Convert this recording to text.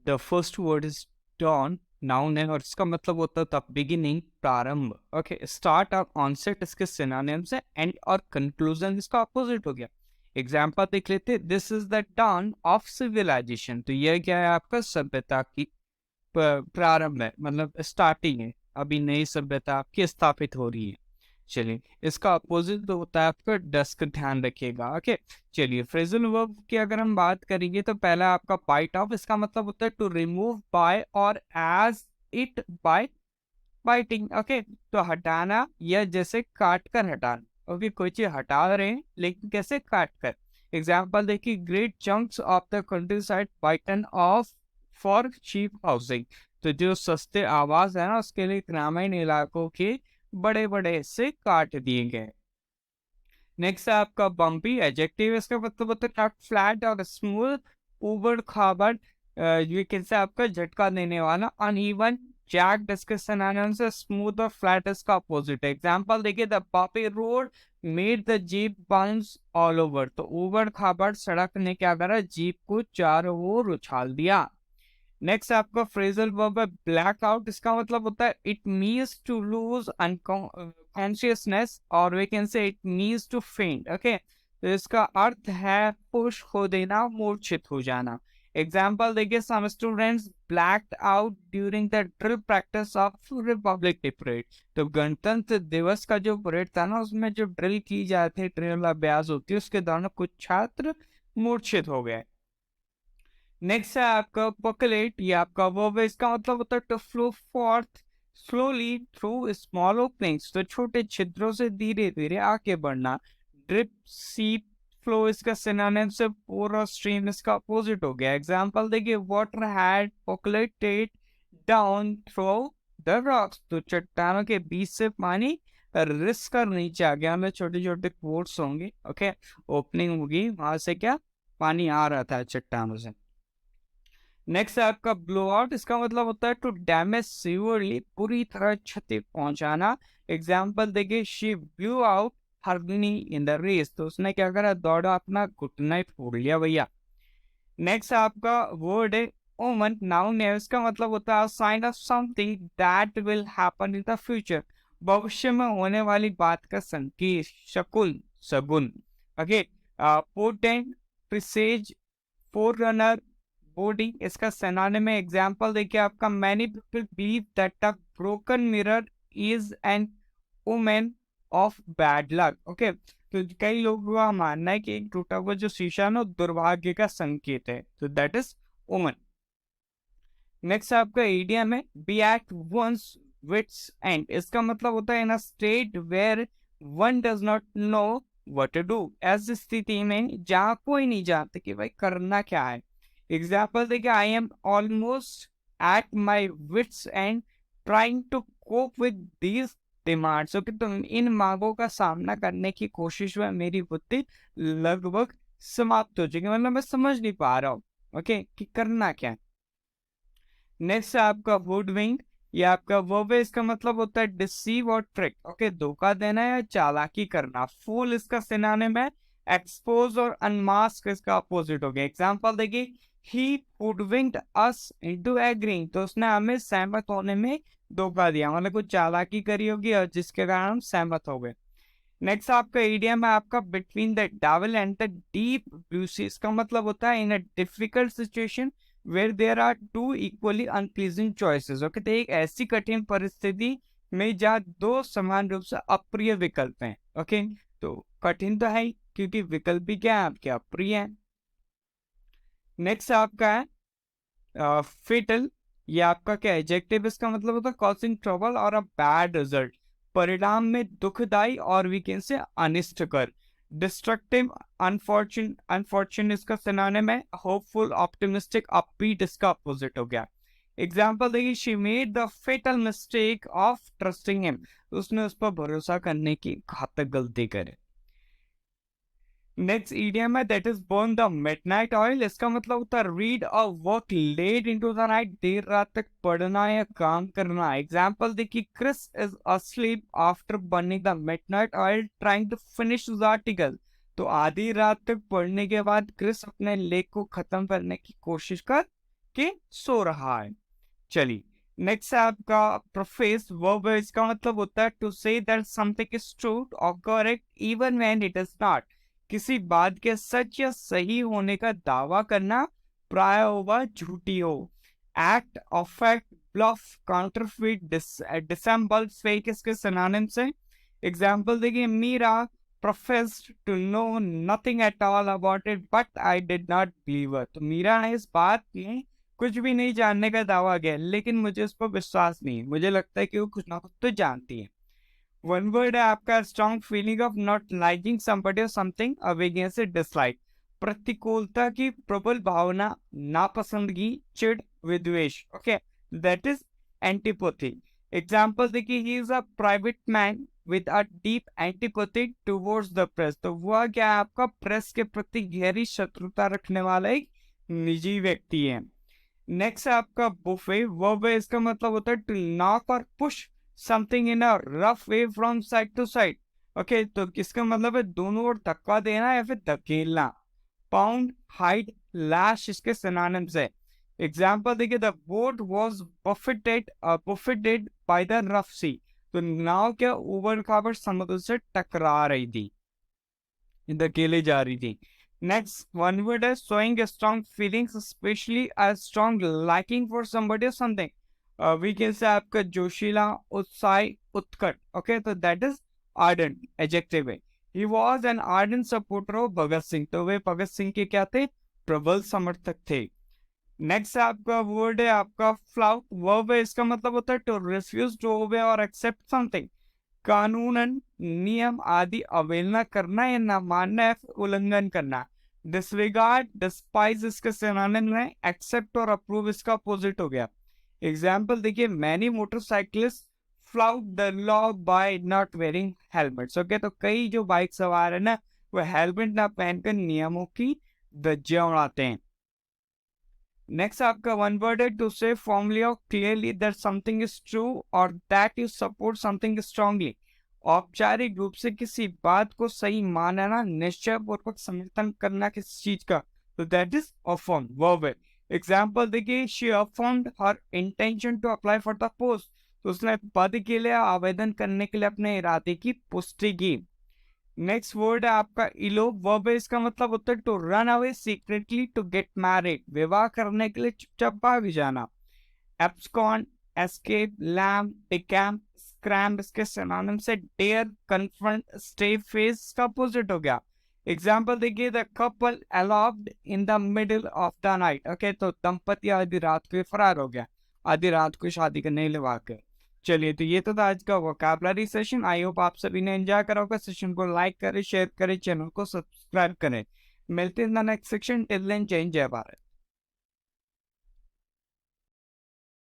The first word is dawn, noun है, और इसका मतलब होता था बिगिनिंग, प्रारंभ। ओके, स्टार्ट और ऑनसेट इसके सिनोनिम्स है, एंड और कंक्लूजन इसका अपोजिट हो गया। एग्जाम्पल देख लेते, this is the dawn of civilization, तो यह क्या है आपका सभ्यता की प्रारंभ है, मतलब स्टार्टिंग है, अभी नई सभ्यता आपकी स्थापित हो रही है। चलिए, इसका अपोजिट तो होता है आपका डस्क, ध्यान रखिएगा। ओके, चलिए फ्रेजल वर्ब की अगर हम बात करेंगे तो पहला आपका बाइट ऑफ, इसका मतलब होता है to remove by or edge it by biting. Okay, तो हटाना या जैसे काट कर हटाना। ओके, कोई चीज हटा रहे हैं लेकिन कैसे, काट कर। एग्जाम्पल देखिए, great chunks of the countryside bitten off for cheap housing, तो जो सस्ते आवास है ना उसके लिए ग्रामीण इलाकों के बड़े बड़े हिस्से काट दिए गए। नेक्स्ट है आपका बम्पी, एडजेक्टिव, इसका मतलब होता है नॉट फ्लैट और स्मूथ, उबड़ खाबड़, ये कैसे आपका झटका देने वाला, अनइवन, जैक्ड इसके सिनोनिम्स से स्मूथ और फ्लैट इसका अपोजिट है। एग्जांपल देखिए, the bumpy road made the jeep bounce all over, तो उबड़ खाबड़ सड़क ने क्या करा, जीप को चारों ओर उछाल दिया। नेक्स्ट आपका फ्रेजल वर्ब है ब्लैक आउट, इसका मतलब होता है it means to lose consciousness, और we can say it means to faint. Okay, तो इसका अर्थ है होश खो देना, मूर्छित हो जाना। एग्जाम्पल देखिए, some students blacked out during the drill practice of Republic Day parade, तो गणतंत्र दिवस का जो परेड था ना उसमें जो ड्रिल की जाती है, ड्रिल अभ्यास होती है, उसके दौरान कुछ छात्र मूर्छित हो गए। नेक्स्ट है आपका पॉपुलेट, ये आपका वर्ब है, इसका मतलब होता है to flow forth slowly through small openings, तो छोटे छिद्रों से धीरे धीरे आगे बढ़ना। ड्रिप, सीप, फ्लो इसका सिनोनिम से पूरा स्ट्रीम इसका अपोजिट हो गया। एग्जांपल देखिए, water had populated down through the rocks, तो चट्टानों के बीच से पानी रिस कर नीचे आ गया, में छोटे छोटे पोर्स होंगे। ओके, ओपनिंग होगी, वहां से क्या पानी आ रहा था चट्टानों से। नेक्स्ट है आपका ब्लो आउट, इसका मतलब होता है टू डैमेज सीवरली, पूरी तरह क्षति पहुंचाना। एग्जाम्पल देखिए, she blew out her knee in the race, तो उसने क्या करा, दौड़ा अपना घुटना ही फोड़ लिया भैया। नेक्स्ट आपका वर्ड है ओमन, नाउन है, इसका मतलब होता है sign of something that will happen in the future, भविष्य में होने वाली बात का संकेत, शकुन, सगुन। ओके, पोर्टेंट, प्रिसेज, फोररनर, बॉडी इसका सिनोनिम में। एग्जांपल देखिए आपका, many people believe that a broken mirror is an omen of bad luck. Okay, तो कई लोगों का मानना है कि एक टूटा हुआ जो शीशा ना दुर्भाग्य का संकेत है, तो दैट इज ओमन। नेक्स्ट आपका इडियम है be at one's wits end, इसका मतलब होता है in a state where one does not know what to do, ऐसी स्थिति में जहां कोई नहीं जानता कि भाई करना क्या है। एग्जाम्पल देखिए, I am almost at my wits end trying to cope with these demands, okay, तो इन मांगों का सामना करने की कोशिश में मेरी बुद्धि लगभग समाप्त हो चुकी है, मतलब मैं समझ नहीं पा रहा हूँ ओके कि करना क्या है। नेक्स्ट है आपका वुडविंग, ये आपका वर्ब है, इसका मतलब होता है डिसीव और ट्रिक। ओके, धोखा देना या चालाकी करना। फूल इसका सिनोनिम है, एक्सपोज और अनमास्क इसका अपोजिट हो गया। एग्जांपल देखिए, ही वुडविंग्ड अस इनटू एग्रीइंग, तो उसने हमें सहमत होने में धोखा दिया, मतलब कुछ चालाकी करी होगी और जिसके कारण हम सहमत हो गए। नेक्स्ट आपका इडियम है आपका between the devil and the deep blue sea, इसका मतलब होता है in a difficult situation where there are two equally unpleasant choices. Okay, तो एक ऐसी कठिन परिस्थिति में जहाँ दो समान रूप से अप्रिय विकल्प हैं। ओके, तो कठिन तो है ही, क्योंकि विकल्प भी क्या है आपके, अप्रिय है। नेक्स्ट आपका है फेटल, ये आपका क्या एडजेक्टिव, इसका मतलब होता है कॉजिंग ट्रबल और अ बैड रिजल्ट, परिणाम में दुखदाई और वी कैन से अनिष्टकर। डिस्ट्रक्टिव, अनफॉर्चुनेट इसका सिनोनिम है, होपफुल, ऑप्टिमिस्टिक, अपबीट इसका अपोजिट हो गया। एग्जाम्पल देखिए, she made the fatal mistake of trusting him, उसने उस पर भरोसा करने की घातक गलती करे। नेक्स्ट ईडियम है that is burn the midnight oil, इसका मतलब होता है रीड और work late into the night, देर रात तक पढ़ना या काम करना। एग्जांपल देखिए, Chris is asleep after burning the midnight oil trying to finish the article, तो आधी रात तक पढ़ने के बाद क्रिस अपने लेख को खत्म करने की कोशिश कर के सो रहा है। चलिए नेक्स्ट है आपका प्रोफेस वर्ब है, इसका मतलब होता है to say that something is true और correct even when it is not. किसी बात के सच या सही होने का दावा करना, प्राय वह झूठी हो। Act, affect, bluff, counterfeit, dissemble, fake इसके सिनोनिम्स हैं। एग्जाम्पल देखिए, Meera professed to know nothing at all about it but I did not believe her। तो मीरा ने इस बात में कुछ भी नहीं जानने का दावा किया, लेकिन मुझे उस पर विश्वास नहीं है, मुझे लगता है कि वो कुछ ना कुछ तो जानती है। वन वर्ड है आपका strong feeling of not liking somebody और समथिंग, अवेगिंग से डिसलाइक, प्रतिकूलता की प्रबल भावना, नापसंदगी, चिढ़, विद्वेष। Okay, that is antipathy. Example देखिए, he is a private man with a deep antipathy towards the press. तो वह क्या है, आपका प्रेस के प्रति गहरी शत्रुता रखने वाला एक निजी व्यक्ति है। नेक्स्ट है आपका बुफे वर्ब है, इसका मतलब होता है to knock or push something in a rough way from side to side. Okay, तो इसका मतलब है दोनों ओर धक्का देना या फिर धकेलना। पाउंड, हाइड, लैश इसके सिनोनिम्स है। एग्जाम्पल देखिए, the boat was buffeted by the rough sea. तो नाव क्या ऊबड़ खाबड़ समुद्र से टकरा रही थी, धकेले जा रही थी। नेक्स्ट वन वर्ड है showing a strong feelings, especially a strong liking for somebody or something। We can say आपका जोशीला, उत्साही, उत्कट। ओके, तो दैट इज ardent एडजेक्टिव है। He was an ardent supporter of Bhagat Singh. तो वे भगत सिंह के क्या थे, प्रबल समर्थक थे। नेक्स्ट आपका वर्ड है आपका फ्लाउट वर्ब है, इसका मतलब होता है टू रिफ्यूज टू ओबे और एक्सेप्ट समथिंग। कानूनन, नियम आदि अवहेलना करना या ना मानना या उल्लंघन करना। डिसरिगार्ड, डिस्पाइज इसके सिनोनिम है। एक्सेप्ट और अप्रूव इसका अपोजिट हो गया। एग्जाम्पल देखिए, many motorcyclist flout the law by not wearing helmets. Okay, तो कई जो बाइक सवार है ना, वो हेलमेट ना पहनकर नियमों की धज्जियां उड़ाते हैं। नेक्स्ट आपका वन वर्ड है टू से फॉर्मली और clearly that something is true और that you support something strongly. औपचारिक रूप से किसी बात को सही मानना, निश्चय पूर्वक समर्थन करना किसी चीज का, तो दैट इज अफर्म वर्ब है। एग्जाम्पल देखिए, she affirmed her intention to apply for the post. तो उसने पद के लिए आवेदन करने के लिए अपने इरादे की पुष्टि की। नेक्स्ट वर्ड है आपका इलोप वर्ब है, इसका मतलब होता है to run away secretly to get married. विवाह करने के लिए चुपचाप भाग जाना। Abscond, escape, lam, decamp, scram इसके सिनोनिम से डेयर, कन्फ्रंट, स्टे, फेस का अपोजिट हो गया। एग्जाम्पल देखिए, the couple eloped in the middle of the night. Okay, तो दंपति आधी रात को फरार हो गया, आधी रात को शादी करने लगा के। चलिए, तो ये तो था आज का वोकैबुलरी सेशन। आई होप आप सभी ने एंजॉय करा होगा। सेशन को लाइक करें, शेयर करें, चैनल को सब्सक्राइब करें। मिलते हैं नेक्स्ट सेक्शन। टिल देन, जय हिंद, जय भारत।